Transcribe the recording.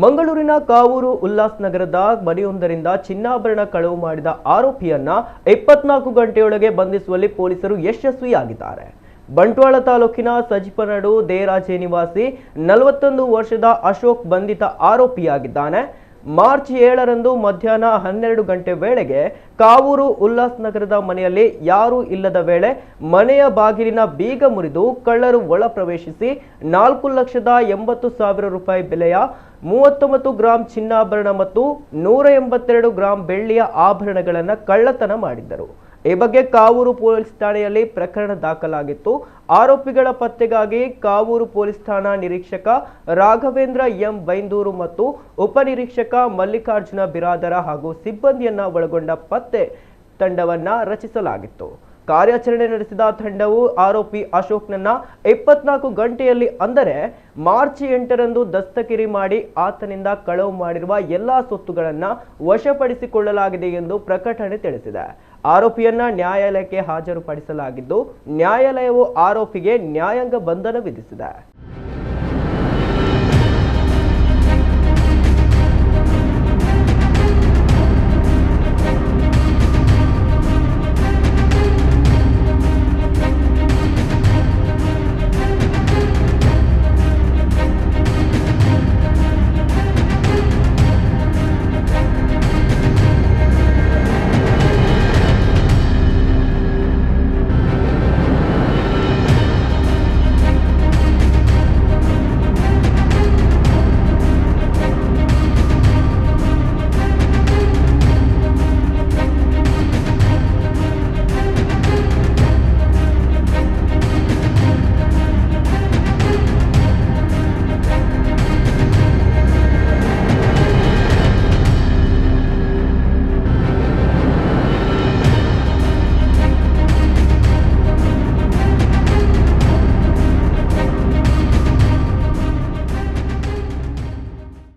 ಮಂಗಳೂರಿನ ಕಾವೂರು ಉಲ್ಲಾಸನಗರದ ಮನೆಯೊಂದರಿಂದ ಚಿನ್ನಾಭರಣ ಕಳವು ಮಾಡಿದ ಆರೋಪಿಯನ್ನ 24 ಗಂಟೆಯೊಳಗೆ ಬಂಧಿಸುವಲ್ಲಿ ಪೊಲೀಸರು ಯಶಸ್ವಿಯಾಗಿದ್ದಾರೆ. ಬಂಟ್ವಾಳ ತಾಲೂಕಿನ ಸಜಿಪನಡು ದೇರಾಜೆ ನಿವಾಸಿ 41 ವರ್ಷದ ಅಶೋಕ್ ಬಂಧಿತ ಆರೋಪಿಯಾಗಿದ್ದಾನೆ. ಮಾರ್ಚ್ 7ರಂದು ಮಧ್ಯಾಹ್ನ 12 ಗಂಟೆ ವೇಳೆಗೆ ಕಾವೂರು ಉಲ್ಲಾಸನಗರದ ಮನೆಯಲ್ಲಿ ಯಾರೂ ಇಲ್ಲದ ವೇಳೆ ಮನೆಯ ಬಾಗಿಲಿನ ಬೀಗ ಮುರಿದು ಕಳ್ಳರು ಒಳ ಪ್ರವೇಶಿಸಿ 4,80,000 ರೂಪಾಯಿ ಬೆಲೆಯ 39 ಗ್ರಾಂ ಚಿನ್ನಾಭರಣ ಮತ್ತು 182 ಗ್ರಾಂ ಬೆಳ್ಳಿಯ ಆಭರಣಗಳನ್ನು ಕಳ್ಳತನ ಮಾಡಿದ್ದರು. ಈ ಬಗ್ಗೆ ಕಾವೂರು ಪೊಲೀಸ್ ಠಾಣೆಯಲ್ಲಿ ಪ್ರಕರಣ ದಾಖಲಾಗಿತ್ತು. ಆರೋಪಿಗಳ ಪತ್ತೆಗಾಗಿ ಕಾವೂರು ಪೊಲೀಸ್ ಠಾಣಾ ನಿರೀಕ್ಷಕ ರಾಘವೇಂದ್ರ ಎಂ ಬೈಂದೂರು ಮತ್ತು ಉಪನಿರೀಕ್ಷಕ ಮಲ್ಲಿಕಾರ್ಜುನ ಬಿರಾದರ ಹಾಗೂ ಸಿಬ್ಬಂದಿಯನ್ನ ಒಳಗೊಂಡ ಪತ್ತೆ ತಂಡವನ್ನ ರಚಿಸಲಾಗಿತ್ತು. ಕಾರ್ಯಾಚರಣೆ ನಡೆಸಿದ ತಂಡವು ಆರೋಪಿ ಅಶೋಕ್ನನ್ನ 24 ಗಂಟೆಯಲ್ಲಿ ಅಂದರೆ ಮಾರ್ಚ್ 8ರಂದು ದಸ್ತಗಿರಿ ಮಾಡಿ ಆತನಿಂದ ಕಳವು ಮಾಡಿರುವ ಎಲ್ಲಾ ಸೊತ್ತುಗಳನ್ನು ವಶಪಡಿಸಿಕೊಳ್ಳಲಾಗಿದೆ ಎಂದು ಪ್ರಕಟಣೆ ತಿಳಿಸಿದೆ. ಆರೋಪಿಯನ್ನ ನ್ಯಾಯಾಲಯಕ್ಕೆ ಹಾಜರುಪಡಿಸಲಾಗಿದ್ದು ನ್ಯಾಯಾಲಯವು ಆರೋಪಿಗೆ ನ್ಯಾಯಾಂಗ ಬಂಧನ ವಿಧಿಸಿದೆ.